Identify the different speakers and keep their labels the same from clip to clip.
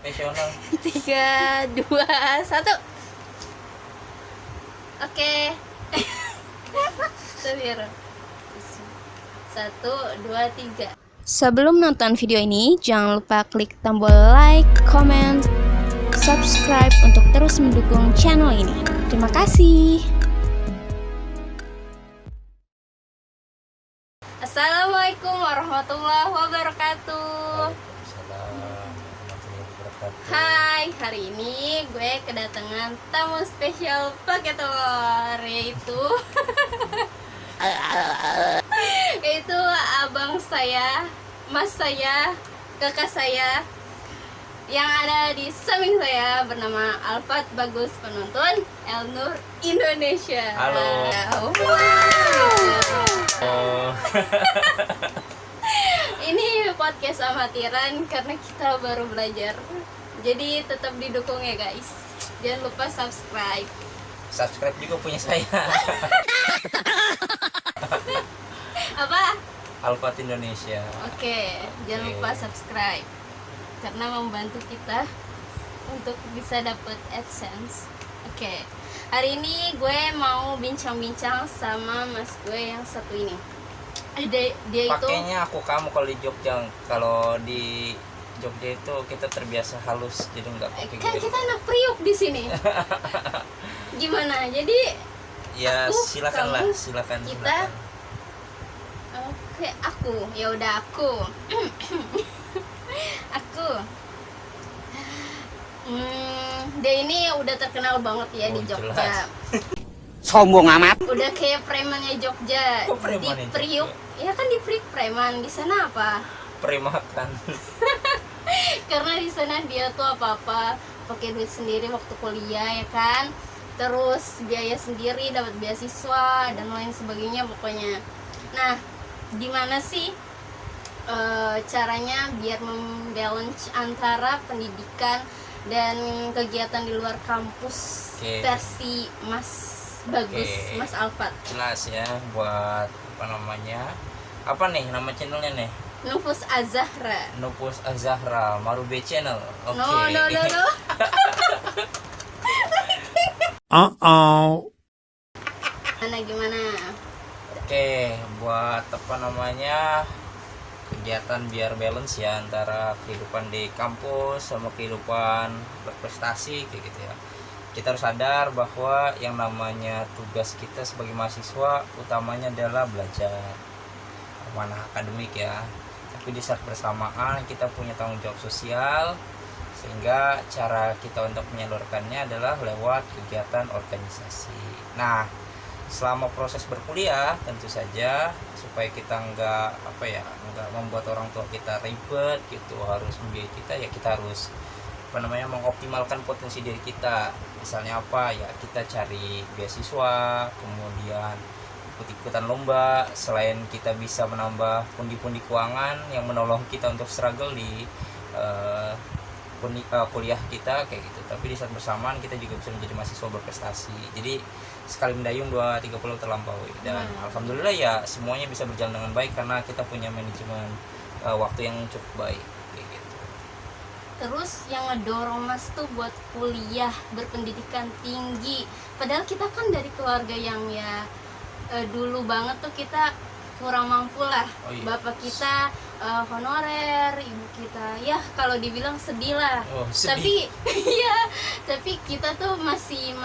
Speaker 1: profesional.
Speaker 2: 3, 2, 1. Oke. Sebentar. 1, 2, 3. Sebelum nonton video ini, jangan lupa klik tombol like, comment, subscribe untuk terus mendukung channel ini. Terima kasih. Assalamualaikum warahmatullahi wabarakatuh.
Speaker 1: Waalaikumsalam warahmatullahi wabarakatuh.
Speaker 2: Hai, hari ini gue kedatangan tamu spesial pakai telur, yaitu abang saya, mas saya, kakak saya yang ada di samping saya bernama Alfat Bagus Penuntun Elnur Indonesia.
Speaker 1: Halo.
Speaker 2: Wow.
Speaker 1: Oh.
Speaker 2: Ini podcast amatiran karena kita baru belajar. Jadi tetap didukung ya guys. Jangan lupa subscribe.
Speaker 1: Subscribe juga punya saya.
Speaker 2: Apa?
Speaker 1: Alfat Indonesia.
Speaker 2: Oke, jangan lupa subscribe karena membantu kita untuk bisa dapat AdSense. Oke. Hari ini gue mau bincang-bincang sama mas gue yang satu ini. Dia itu
Speaker 1: Pakainya aku kamu kalau di Jogja. Kalau di Jogja itu kita terbiasa halus, jadi nggak pakai
Speaker 2: kan
Speaker 1: gitu.
Speaker 2: kita anak Priuk di sini. Gimana? Jadi
Speaker 1: Ya
Speaker 2: aku,
Speaker 1: silakanlah,
Speaker 2: kamu,
Speaker 1: silakan.
Speaker 2: kita. Oke, aku. Ya udah aku. Aku. Dia ini udah terkenal banget ya di
Speaker 1: Oh,
Speaker 2: Jogja.
Speaker 1: jelas.
Speaker 3: Sombong amat.
Speaker 2: Udah kayak premannya Jogja.
Speaker 1: Kok preman
Speaker 2: Di
Speaker 1: ya
Speaker 2: Priuk.
Speaker 1: Jogja?
Speaker 2: Ya kan di Priuk preman. Di sana apa?
Speaker 1: Perimakan.
Speaker 2: Karena di sana dia tuh apa-apa pakai duit sendiri waktu kuliah ya kan. Terus biaya sendiri, dapat beasiswa dan lain sebagainya pokoknya. Nah, gimana sih caranya biar membalance antara pendidikan dan kegiatan di luar kampus?
Speaker 1: Oke.
Speaker 2: Versi Mas Bagus,
Speaker 1: Oke.
Speaker 2: Mas Alfat.
Speaker 1: Jelas ya buat apa namanya? Apa nih nama channelnya nih?
Speaker 2: Nufus Azahra.
Speaker 1: Nupus Azahra Marube Channel. Oke.
Speaker 2: No. Gimana?
Speaker 1: Oke, buat apa namanya? Kegiatan biar balance ya antara kehidupan di kampus sama kehidupan berprestasi kayak gitu ya. Kita harus sadar bahwa yang namanya tugas kita sebagai mahasiswa utamanya adalah belajar, mana akademik ya. Tapi di saat bersamaan kita punya tanggung jawab sosial, sehingga cara kita untuk menyalurkannya adalah lewat kegiatan organisasi. Nah, selama proses berkuliah tentu saja supaya kita nggak membuat orang tua kita ribet gitu, harus membiayai kita, ya kita harus mengoptimalkan potensi diri kita. Misalnya apa ya, kita cari beasiswa, kemudian ikut-ikutan lomba. Selain kita bisa menambah pundi-pundi keuangan yang menolong kita untuk struggle di kuliah kita kayak gitu, tapi di saat bersamaan kita juga bisa menjadi mahasiswa berprestasi. Jadi sekali mendayung 2-3 pulau terlampaui, dan alhamdulillah ya semuanya bisa berjalan dengan baik karena kita punya manajemen waktu yang cukup baik kayak gitu.
Speaker 2: Terus yang ngedorong Mas tuh buat kuliah berpendidikan tinggi. Padahal kita kan dari keluarga yang ya dulu banget tuh kita kurang mampu lah.
Speaker 1: Oh, iya.
Speaker 2: Bapak kita honorer, ibu kita ya kalau dibilang sedih lah.
Speaker 1: Oh,
Speaker 2: Tapi iya, tapi kita tuh masih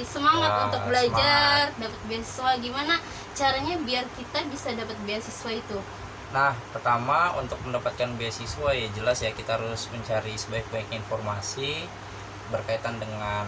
Speaker 2: semangat
Speaker 1: Wah,
Speaker 2: untuk belajar, dapat beasiswa. Gimana caranya biar kita bisa dapat beasiswa itu?
Speaker 1: Nah, pertama untuk mendapatkan beasiswa ya jelas ya kita harus mencari sebaik-baiknya informasi berkaitan dengan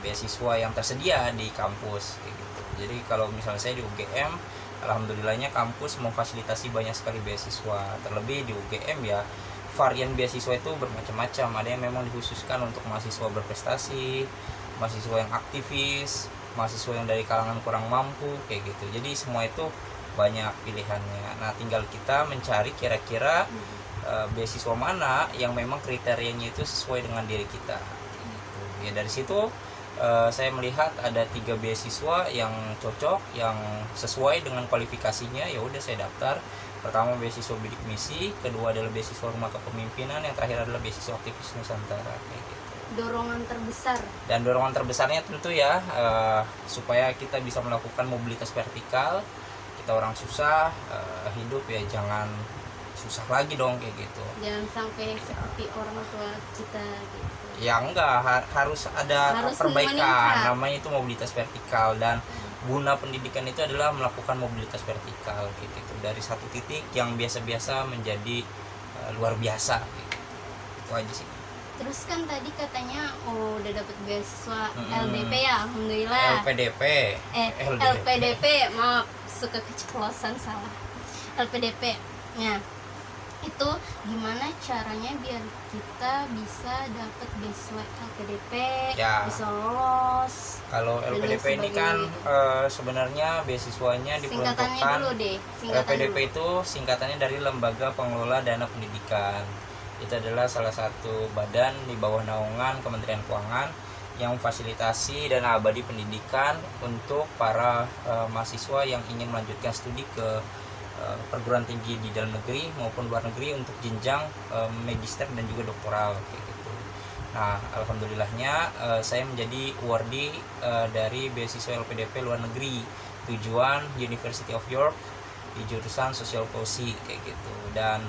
Speaker 1: beasiswa yang tersedia di kampus kayak gitu. Jadi kalau misalnya saya di UGM, alhamdulillahnya kampus memfasilitasi banyak sekali beasiswa. Terlebih di UGM ya varian beasiswa itu bermacam-macam. Ada yang memang dikhususkan untuk mahasiswa berprestasi, mahasiswa yang aktivis, mahasiswa yang dari kalangan kurang mampu kayak gitu. Jadi semua itu banyak pilihannya. Nah, tinggal kita mencari kira-kira beasiswa mana yang memang kriterianya itu sesuai dengan diri kita gitu. Ya dari situ saya melihat ada 3 beasiswa yang cocok, yang sesuai dengan kualifikasinya. Ya udah saya daftar. Pertama beasiswa bidik misi, kedua adalah beasiswa rumah kepemimpinan, yang terakhir adalah beasiswa aktivis Nusantara kayak gitu.
Speaker 2: Dorongan terbesar.
Speaker 1: Dan dorongan terbesarnya tentu ya supaya kita bisa melakukan mobilitas vertikal. Kita orang susah hidup ya, jangan susah lagi dong kayak gitu.
Speaker 2: Jangan sampai seperti orang tua kita gitu.
Speaker 1: Ya enggak, harus ada
Speaker 2: Harus
Speaker 1: perbaikan,
Speaker 2: meningkat.
Speaker 1: namanya itu mobilitas vertikal. Dan guna pendidikan itu adalah melakukan mobilitas vertikal kayak gitu, dari satu titik yang biasa-biasa menjadi luar biasa gitu. Itu aja sih.
Speaker 2: Terus kan tadi katanya udah dapat beasiswa
Speaker 1: Mm-mm.
Speaker 2: LDP ya, alhamdulillah.
Speaker 1: LPDP.
Speaker 2: LPDP, maaf, suka keceplosan, salah. LPDP. Nah, itu gimana caranya biar kita bisa dapat beasiswa LPDP,
Speaker 1: Ya.
Speaker 2: bisa lolos?
Speaker 1: Kalau
Speaker 2: Dan
Speaker 1: LPDP ini
Speaker 2: lain
Speaker 1: kan
Speaker 2: sebagainya.
Speaker 1: sebenarnya beasiswanya
Speaker 2: Singkatannya
Speaker 1: diperuntukkan.
Speaker 2: dulu deh, singkatan
Speaker 1: LPDP
Speaker 2: dulu.
Speaker 1: itu singkatannya dari Lembaga Pengelola Dana Pendidikan. Itu adalah salah satu badan di bawah naungan Kementerian Keuangan yang memfasilitasi dana abadi pendidikan untuk para mahasiswa yang ingin melanjutkan studi ke perguruan tinggi di dalam negeri maupun luar negeri untuk jenjang magister dan juga doktoral kayak gitu. Nah, alhamdulillahnya saya menjadi awardee dari beasiswa LPDP luar negeri tujuan University of York di jurusan Social Policy kayak gitu. Dan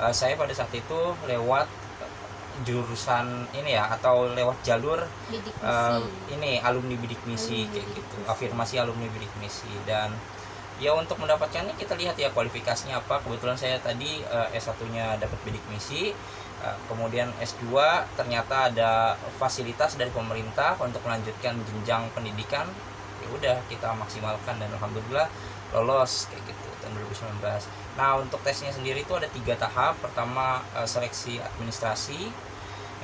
Speaker 1: saya pada saat itu lewat jurusan ini ya, atau lewat jalur
Speaker 2: Bidik misi.
Speaker 1: ini alumni bidik misi
Speaker 2: Alumni
Speaker 1: kayak
Speaker 2: bidik
Speaker 1: gitu,
Speaker 2: misi.
Speaker 1: afirmasi alumni bidik misi. Dan ya untuk mendapatkannya kita lihat ya kualifikasinya apa. Kebetulan saya tadi S1-nya dapat bidik misi, kemudian S2 ternyata ada fasilitas dari pemerintah untuk melanjutkan jenjang pendidikan. Ya udah kita maksimalkan dan alhamdulillah lolos kayak gitu tahun 2019. Nah, untuk tesnya sendiri itu ada 3 tahap. Pertama seleksi administrasi.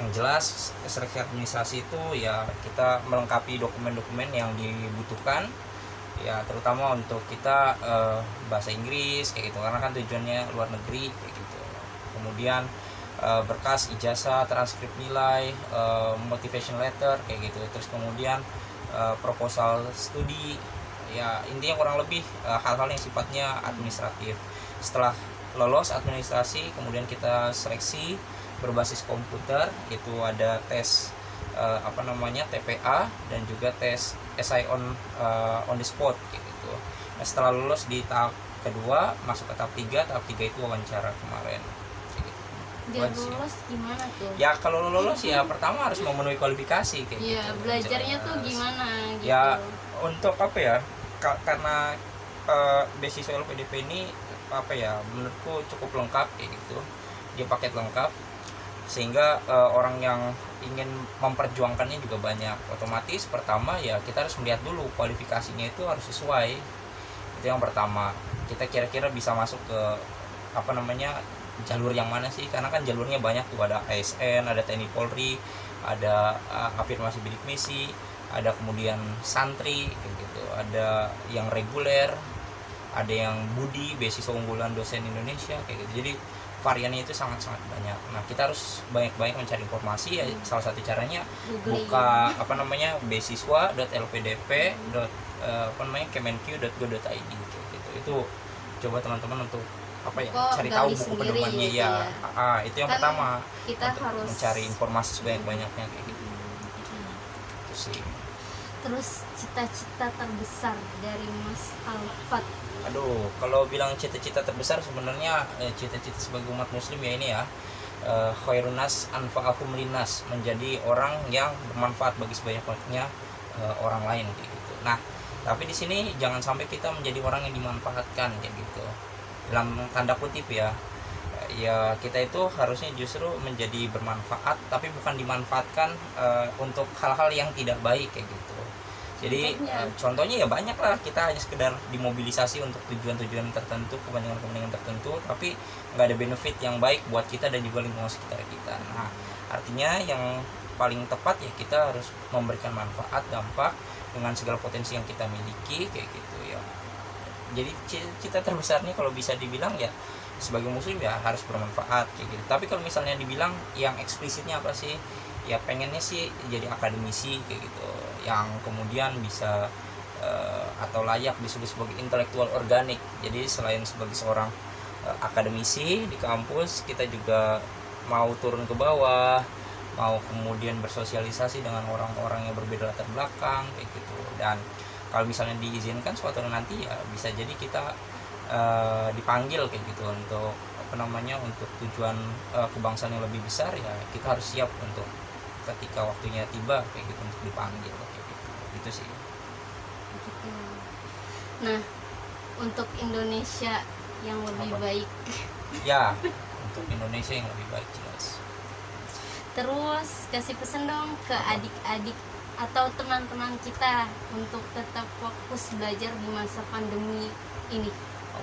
Speaker 1: Yang jelas seleksi administrasi itu ya kita melengkapi dokumen-dokumen yang dibutuhkan, ya terutama untuk kita bahasa Inggris kayak gitu, karena kan tujuannya luar negeri kayak gitu. Kemudian berkas ijazah, transkrip nilai, motivation letter kayak gitu. Terus kemudian proposal studi, ya intinya kurang lebih hal-hal yang sifatnya administratif. Setelah lolos administrasi, kemudian kita seleksi berbasis komputer, itu ada tes TPA dan juga tes SI on the spot kayak gitu. Nah, setelah lulus di tahap kedua masuk ke tahap 3. Tahap 3 itu wawancara kemarin kayak gitu.
Speaker 2: Biar
Speaker 1: Wajar.
Speaker 2: lulus gimana tuh?
Speaker 1: Ya kalau lolos ya pertama harus memenuhi kualifikasi kayak
Speaker 2: Iya,
Speaker 1: gitu.
Speaker 2: belajarnya
Speaker 1: Jelas.
Speaker 2: tuh gimana gitu.
Speaker 1: Ya untuk apa ya? Karena beasiswa LPDP ini menurutku cukup lengkap kayak gitu. Dia paket lengkap sehingga orang yang ingin memperjuangkannya juga banyak. Otomatis pertama ya kita harus melihat dulu kualifikasinya itu harus sesuai. Itu yang pertama. Kita kira-kira bisa masuk ke jalur yang mana sih? Karena kan jalurnya banyak tuh, ada ASN, ada TNI Polri, ada afirmasi bidik misi, ada kemudian santri kayak gitu, ada yang reguler, ada yang budi, beasiswa unggulan dosen Indonesia kayak gitu. Jadi variannya itu sangat-sangat banyak. Nah, kita harus banyak-banyak mencari informasi ya. Salah satu caranya
Speaker 2: Googling.
Speaker 1: buka beasiswa.lpdp.kemenq.go.id gitu. Itu coba teman-teman untuk cari tahu
Speaker 2: gali
Speaker 1: buku
Speaker 2: sendiri
Speaker 1: pedomannya
Speaker 2: gitu
Speaker 1: ya.
Speaker 2: ya.
Speaker 1: Itu yang
Speaker 2: Kan
Speaker 1: pertama,
Speaker 2: Kita
Speaker 1: untuk
Speaker 2: harus
Speaker 1: mencari informasi sebanyak-banyaknya kayak gitu. Itu sih.
Speaker 2: Terus cita-cita terbesar dari Mas Alfat.
Speaker 1: Aduh, kalau bilang cita-cita terbesar sebenarnya cita-cita sebagai umat muslim ya ini ya, khairun nas anfa'ahum linnas, menjadi orang yang bermanfaat bagi sebanyak-banyaknya orang lain kayak gitu. Nah, tapi di sini jangan sampai kita menjadi orang yang dimanfaatkan kayak gitu. Dalam tanda kutip ya. Ya kita itu harusnya justru menjadi bermanfaat, tapi bukan dimanfaatkan untuk hal-hal yang tidak baik kayak gitu. Jadi contohnya ya banyak lah, kita hanya sekedar dimobilisasi untuk tujuan-tujuan tertentu, kepentingan-kepentingan tertentu, tapi nggak ada benefit yang baik buat kita dan juga lingkungan sekitar kita. Nah, artinya yang paling tepat ya kita harus memberikan manfaat, dampak dengan segala potensi yang kita miliki kayak gitu ya. Jadi cita terbesarnya kalau bisa dibilang ya sebagai muslim ya harus bermanfaat kayak gitu. Tapi kalau misalnya dibilang yang eksplisitnya apa sih? Ya pengennya sih jadi akademisi kayak gitu, yang kemudian bisa atau layak disebut sebagai intelektual organik. Jadi selain sebagai seorang akademisi di kampus, kita juga mau turun ke bawah, mau kemudian bersosialisasi dengan orang-orang yang berbeda latar belakang kayak gitu. Dan kalau misalnya diizinkan suatu hari nanti ya bisa jadi kita dipanggil kayak gitu untuk untuk tujuan kebangsaan yang lebih besar, ya kita harus siap untuk ketika waktunya tiba kayak gitu untuk dipanggil kayak gitu. Itu sih.
Speaker 2: Gitu. Nah, untuk Indonesia yang lebih
Speaker 1: Apa?
Speaker 2: baik,
Speaker 1: Ya, untuk Indonesia yang lebih baik jelas.
Speaker 2: terus kasih pesan dong ke adik-adik atau teman-teman kita untuk tetap fokus belajar di masa pandemi ini.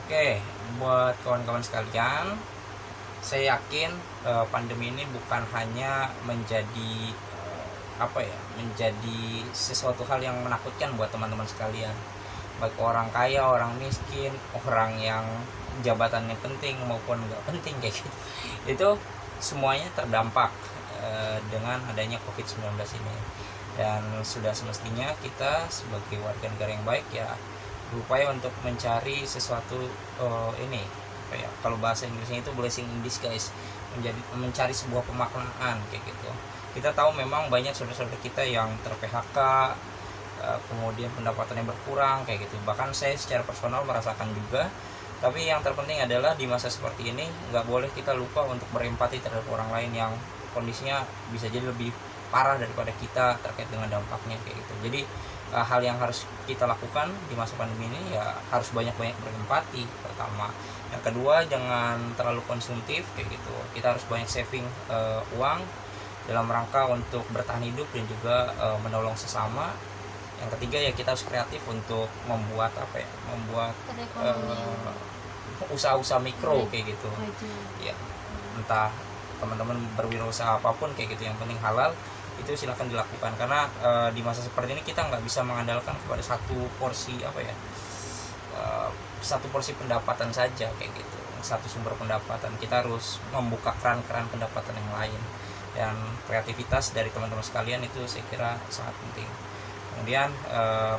Speaker 1: Oke, buat kawan-kawan sekalian, saya yakin pandemi ini bukan hanya menjadi menjadi sesuatu hal yang menakutkan buat teman-teman sekalian, baik orang kaya, orang miskin, orang yang jabatannya penting maupun nggak penting kayak gitu. Itu semuanya terdampak dengan adanya COVID-19 ini. Dan sudah semestinya kita sebagai warga negara yang baik ya berupaya untuk mencari sesuatu kalau bahasa Inggrisnya itu blessing in disguise, mencari sebuah pemaknaan kayak gitu. Kita tahu memang banyak saudara-saudara kita yang ter-PHK, kemudian pendapatannya berkurang kayak gitu. Bahkan saya secara personal merasakan juga. Tapi yang terpenting adalah di masa seperti ini nggak boleh kita lupa untuk berempati terhadap orang lain yang kondisinya bisa jadi lebih parah daripada kita terkait dengan dampaknya kayak gitu. Jadi hal yang harus kita lakukan di masa pandemi ini ya harus banyak-banyak berempati pertama. Yang kedua, jangan terlalu konsumtif kayak gitu. Kita harus banyak saving uang dalam rangka untuk bertahan hidup dan juga menolong sesama. Yang ketiga ya kita harus kreatif untuk membuat
Speaker 2: Perekonomian.
Speaker 1: usaha-usaha mikro kayak gitu.
Speaker 2: Maju.
Speaker 1: Ya, entah teman-teman berwirausaha apapun kayak gitu, yang penting halal, itu silakan dilakukan. Karena di masa seperti ini kita nggak bisa mengandalkan kepada satu porsi satu porsi pendapatan saja kayak gitu, satu sumber pendapatan. Kita harus membuka keran-keran pendapatan yang lain, dan kreativitas dari teman-teman sekalian itu saya kira sangat penting. Kemudian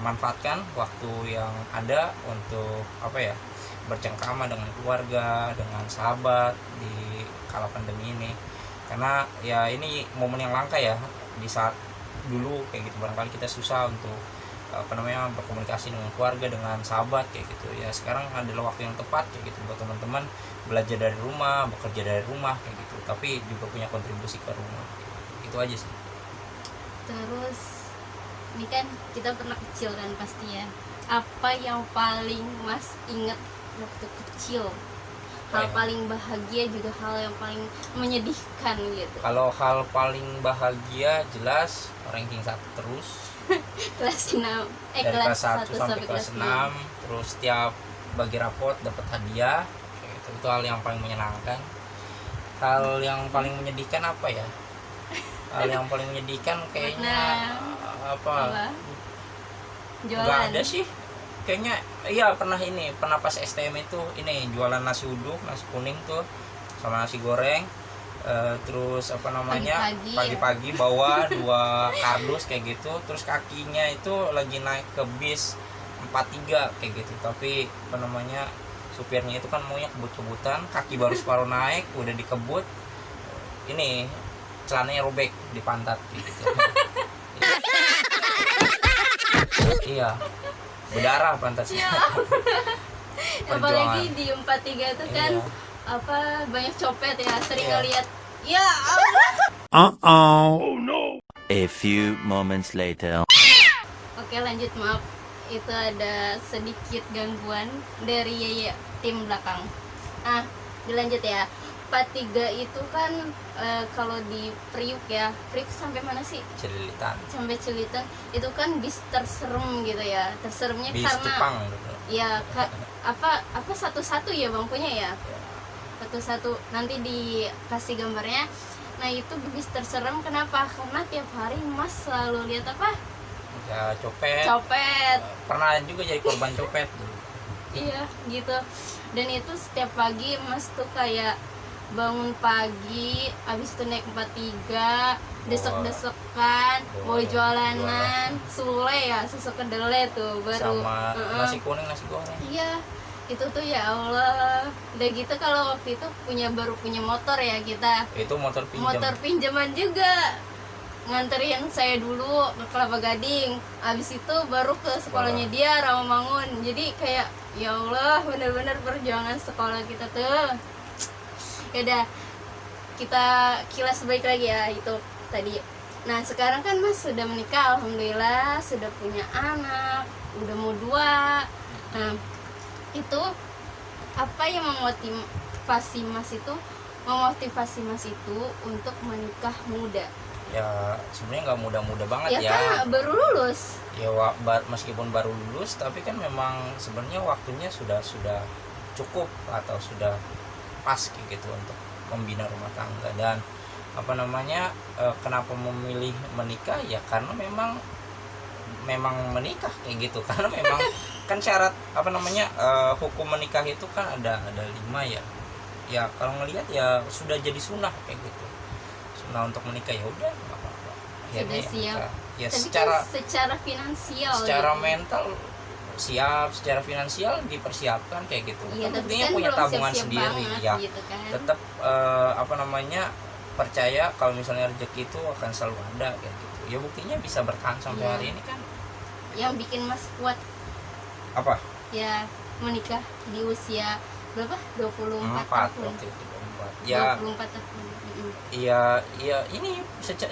Speaker 1: manfaatkan waktu yang ada untuk bercengkrama dengan keluarga, dengan sahabat di kala pandemi ini. Karena ya ini momen yang langka ya, di saat dulu kayak gitu barangkali kita susah untuk berkomunikasi dengan keluarga, dengan sahabat kayak gitu. Ya sekarang adalah waktu yang tepat kayak gitu buat teman-teman belajar dari rumah, bekerja dari rumah kayak gitu, tapi juga punya kontribusi ke rumah kayak gitu. Itu aja sih.
Speaker 2: Terus ini kan kita pernah kecil kan pasti ya. Apa yang paling Mas ingat waktu kecil? Hal paling bahagia juga hal yang paling menyedihkan gitu.
Speaker 1: Kalau hal paling bahagia jelas ranking 1 terus.
Speaker 2: Kelas 6
Speaker 1: Dari kelas 1 sampai kelas 6, terus setiap bagi rapot dapat hadiah. Itu hal yang paling menyenangkan. Hal yang paling menyedihkan apa ya? Hal yang paling menyedihkan kayaknya
Speaker 2: Jualan.
Speaker 1: Nggak ada sih. Kayaknya iya pernah pas STM itu jualan nasi uduk, nasi kuning tuh sama nasi goreng. Terus pagi-pagi bawa 2 kardus kayak gitu, terus kakinya itu lagi naik ke bis 43 kayak gitu, tapi supirnya itu kan maunya kebut-kebutan, kaki baru separuh naik udah dikebut, celananya robek di pantat gitu. Iya, berdarah pantatnya.
Speaker 2: Apalagi di 43 itu kan banyak copet ya, sering ngeliat ya
Speaker 4: A few moments later.
Speaker 2: Oke lanjut, maaf itu ada sedikit gangguan dari tim belakang. Dilanjut ya. 43 itu kan kalau di Priuk sampai mana sih?
Speaker 1: Celilitan.
Speaker 2: Sampai Celilitan itu kan bis terserem gitu ya. Terseremnya
Speaker 1: bis
Speaker 2: karena
Speaker 1: Jepang gitu.
Speaker 2: Ya apa satu-satu ya bangkunya ya. Satu-satu nanti dikasih gambarnya. Nah itu bis terserem kenapa? Karena tiap hari Mas selalu lihat
Speaker 1: Ya copet. Pernah juga jadi korban copet dulu.
Speaker 2: Iya gitu. Dan itu setiap pagi Mas tuh kayak bangun pagi, abis itu naik 43, desek-desekan, mau jualanan, sule ya, susu kedelai tuh baru
Speaker 1: sama nasi kuning, nasi goreng.
Speaker 2: Iya, itu tuh ya Allah, udah gitu kalau waktu itu baru punya motor ya kita,
Speaker 1: Itu motor pinjam.
Speaker 2: motor pinjaman juga, nganterin saya dulu ke Kelapa Gading, abis itu baru ke sekolahnya dia Rawamangun. Jadi kayak ya Allah, bener-bener perjuangan sekolah kita tuh. Yaudah, kita kilas balik lagi ya itu tadi. Nah sekarang kan Mas sudah menikah, alhamdulillah, sudah punya anak, udah mau 2. Nah itu apa yang memotivasi Mas itu untuk menikah muda?
Speaker 1: Ya sebenarnya nggak muda-muda banget
Speaker 2: Ya
Speaker 1: ya.
Speaker 2: kan baru lulus.
Speaker 1: Ya meskipun baru lulus, tapi kan memang sebenarnya waktunya sudah cukup atau sudah pas kayak gitu untuk membina rumah tangga. Dan apa namanya, kenapa memilih menikah ya karena memang menikah kayak gitu. Karena memang kan syarat apa namanya, hukum menikah itu kan ada 5 ya. Ya kalau ngelihat ya sudah jadi sunnah kayak gitu. Sunnah untuk menikah, ya udah nggak apa-apa.
Speaker 2: Sudah siap.
Speaker 1: Ya
Speaker 2: Tapi
Speaker 1: secara
Speaker 2: kan secara finansial.
Speaker 1: secara
Speaker 2: gitu.
Speaker 1: mental siap, secara finansial dipersiapkan kayak gitu.
Speaker 2: Iya,
Speaker 1: Kan
Speaker 2: tapi
Speaker 1: buktinya
Speaker 2: kan
Speaker 1: punya
Speaker 2: belum
Speaker 1: tabungan
Speaker 2: siap-siap
Speaker 1: sendiri
Speaker 2: banget,
Speaker 1: ya.
Speaker 2: gitu kan.
Speaker 1: Tetap apa namanya, percaya kalau misalnya rezeki itu akan selalu ada kayak gitu. Ya buktinya bisa bertahan sampai
Speaker 2: Iya.
Speaker 1: hari ini kan.
Speaker 2: Yang bikin Mas kuat
Speaker 1: Apa?
Speaker 2: ya menikah di usia berapa? 24
Speaker 1: 4
Speaker 2: tahun.
Speaker 1: waktu itu 24. Ya,
Speaker 2: 24 tahun.
Speaker 1: iya ini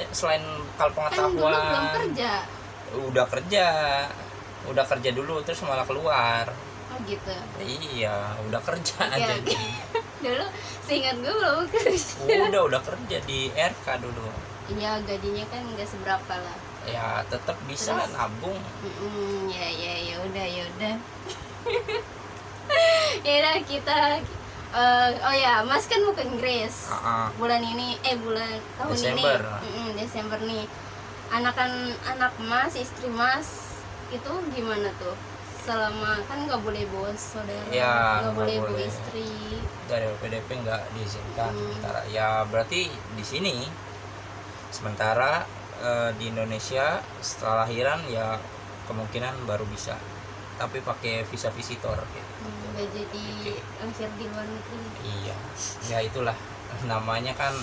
Speaker 1: selain kalau
Speaker 2: Kan dulu belum
Speaker 1: pengetahuan
Speaker 2: kerja.
Speaker 1: udah kerja dulu terus malah keluar.
Speaker 2: Oh gitu.
Speaker 1: Iya, udah kerja
Speaker 2: Iya,
Speaker 1: jadi.
Speaker 2: Dulu seingat gue belum kerja.
Speaker 1: Udah kerja di RK dulu.
Speaker 2: Iya, gajinya kan nggak seberapa lah.
Speaker 1: Ya tetap bisa
Speaker 2: Terus?
Speaker 1: nabung.
Speaker 2: Ya udah. Ya udah kita oh ya, Mas kan mau ke Inggris. Bulan ini tahun
Speaker 1: Desember.
Speaker 2: ini. Desember nih. Anak Mas, istri Mas itu gimana tuh? Selama kan nggak boleh bawa saudara,
Speaker 1: Ya,
Speaker 2: nggak
Speaker 1: nggak
Speaker 2: boleh bawa
Speaker 1: boleh.
Speaker 2: istri.
Speaker 1: Dari PDP nggak diizinkan sementara. Ya berarti di sini sementara di Indonesia setelah lahiran ya kemungkinan baru bisa, tapi pakai visa visitor gitu.
Speaker 2: Nggak jadi lahir di luar negeri.
Speaker 1: Iya, ya itulah namanya kan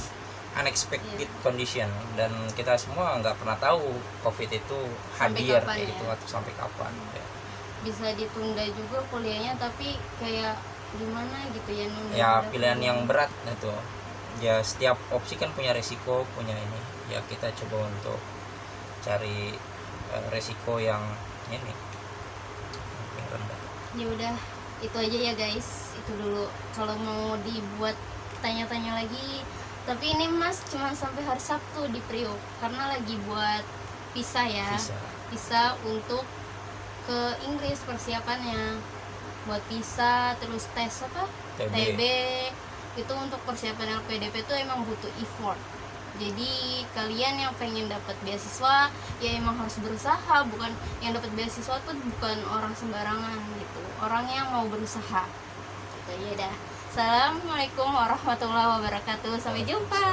Speaker 1: unexpected condition, dan kita semua nggak pernah tahu COVID itu
Speaker 2: Sampai
Speaker 1: hadir
Speaker 2: kapan
Speaker 1: kayak
Speaker 2: ya?
Speaker 1: gitu atau sampai kapan. Ya.
Speaker 2: Bisa ditunda juga kuliahnya, tapi kayak gimana gitu ya, nunda.
Speaker 1: Ya pilihan yang berat itu. Ya setiap opsi kan punya resiko, punya ini. Ya kita coba untuk cari resiko yang ini yang rendah.
Speaker 2: Ya udah, itu aja ya guys, itu dulu. Kalau mau dibuat tanya-tanya lagi, tapi ini Mas cuma sampai hari Sabtu di Priok karena lagi buat visa ya.
Speaker 1: Bisa.
Speaker 2: Visa untuk ke Inggris, persiapannya buat visa, terus tes apa? TB. Itu untuk persiapan LPDP itu emang butuh effort. Jadi kalian yang pengen dapat beasiswa ya emang harus berusaha, bukan yang dapat beasiswa tuh bukan orang sembarangan gitu, orang yang mau berusaha gitu. Ya dah, assalamualaikum warahmatullahi wabarakatuh, sampai jumpa.